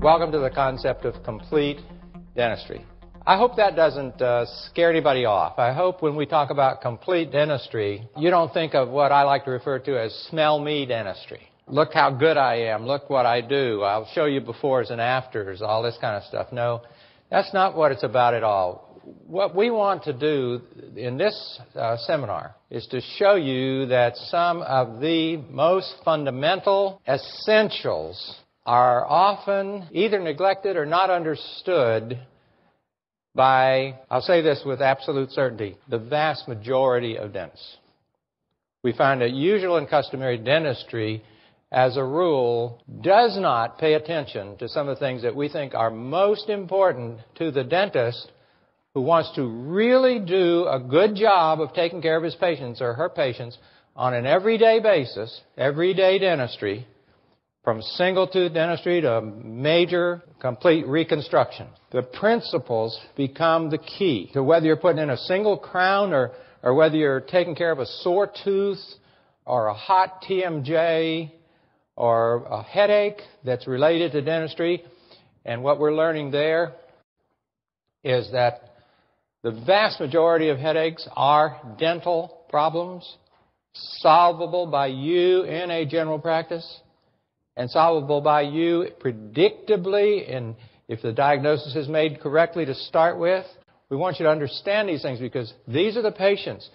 Welcome to the concept of complete dentistry. I hope that doesn't scare anybody off. I hope when we talk about complete dentistry, you don't think of what I like to refer to as smell me dentistry. Look how good I am. Look what I do. I'll show you befores and afters, all this kind of stuff. No, that's not what it's about at all. What we want to do in this seminar is to show you that some of the most fundamental essentials are often either neglected or not understood by, I'll say this with absolute certainty, the vast majority of dentists. We find that usual and customary dentistry, as a rule, does not pay attention to some of the things that we think are most important to the dentist who wants to really do a good job of taking care of his patients or her patients on an everyday basis, everyday dentistry, from single tooth dentistry to major complete reconstruction. The principles become the key to whether you're putting in a single crown or whether you're taking care of a sore tooth or a hot TMJ or a headache that's related to dentistry. And what we're learning there is that the vast majority of headaches are dental problems, solvable by you in a general practice, and solvable by you predictably, and if the diagnosis is made correctly to start with. We want you to understand these things because these are the patients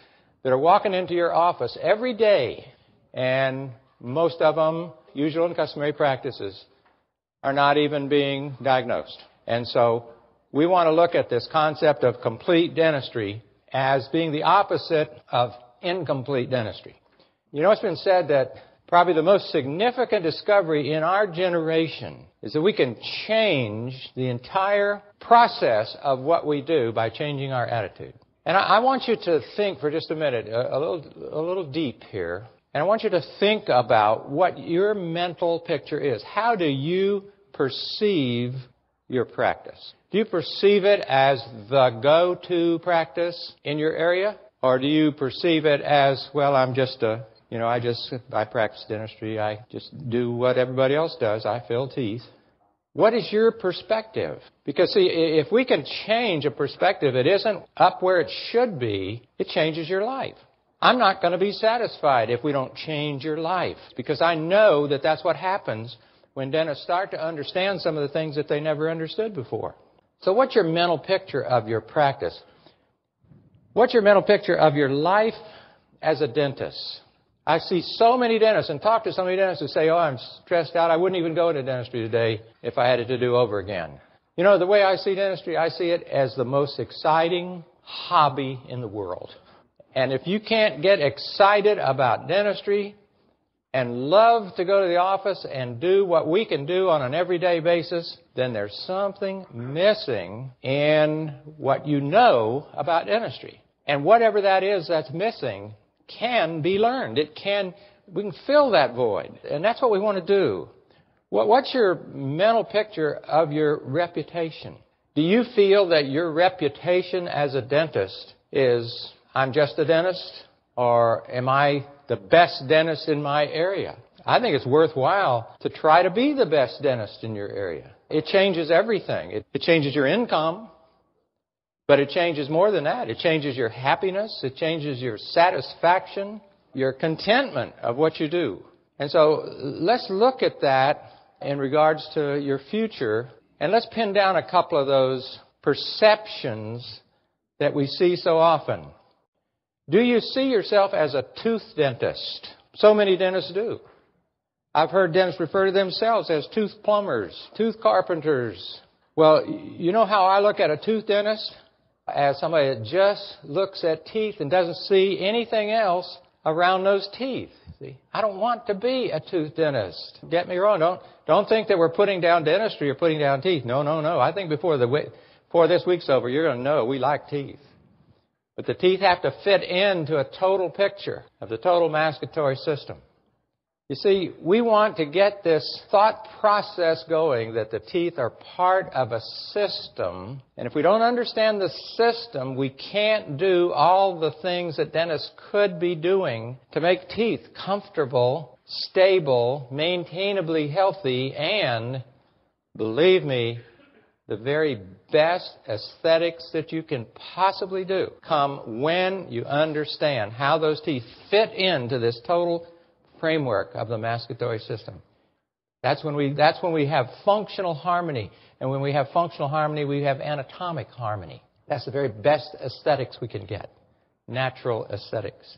that are walking into your office every day, and most of them, usual and customary practices, are not even being diagnosed. And so we want to look at this concept of complete dentistry as being the opposite of incomplete dentistry. You know, it's been said that probably the most significant discovery in our generation is that we can change the entire process of what we do by changing our attitude. And I want you to think for just a minute, a little deep here, and I want you to think about what your mental picture is. How do you perceive your practice? Do you perceive it as the go-to practice in your area? Or do you perceive it as, well, I'm just I practice dentistry. I just do what everybody else does. I fill teeth. What is your perspective? Because, see, if we can change a perspective, it isn't up where it should be. It changes your life. I'm not going to be satisfied if we don't change your life, because I know that that's what happens when dentists start to understand some of the things that they never understood before. So what's your mental picture of your practice? What's your mental picture of your life as a dentist? I see so many dentists and talk to so many dentists who say, oh, I'm stressed out. I wouldn't even go to dentistry today if I had it to do over again. You know, the way I see dentistry, I see it as the most exciting hobby in the world. And if you can't get excited about dentistry and love to go to the office and do what we can do on an everyday basis, then there's something missing in what you know about dentistry. And whatever that is that's missing can be learned. We can fill that void. And that's what we want to do. What's your mental picture of your reputation? Do you feel that your reputation as a dentist is, I'm just a dentist, or am I the best dentist in my area? I think it's worthwhile to try to be the best dentist in your area. It changes everything. It changes your income. But it changes more than that. It changes your happiness. It changes your satisfaction, your contentment of what you do. And so let's look at that in regards to your future, and let's pin down a couple of those perceptions that we see so often. Do you see yourself as a tooth dentist? So many dentists do. I've heard dentists refer to themselves as tooth plumbers, tooth carpenters. Well, you know how I look at a tooth dentist? As somebody that just looks at teeth and doesn't see anything else around those teeth. See, I don't want to be a tooth dentist. Get me wrong. Don't think that we're putting down dentistry or putting down teeth. No. I think before this week's over, you're going to know we like teeth. But the teeth have to fit into a total picture of the total masticatory system. You see, we want to get this thought process going that the teeth are part of a system. And if we don't understand the system, we can't do all the things that dentists could be doing to make teeth comfortable, stable, maintainably healthy, and Believe me, the very best aesthetics that you can possibly do come when you understand how those teeth fit into this total framework of the masticatory system. That's when we have functional harmony. And when we have functional harmony, we have anatomic harmony. That's the very best aesthetics we can get. Natural aesthetics.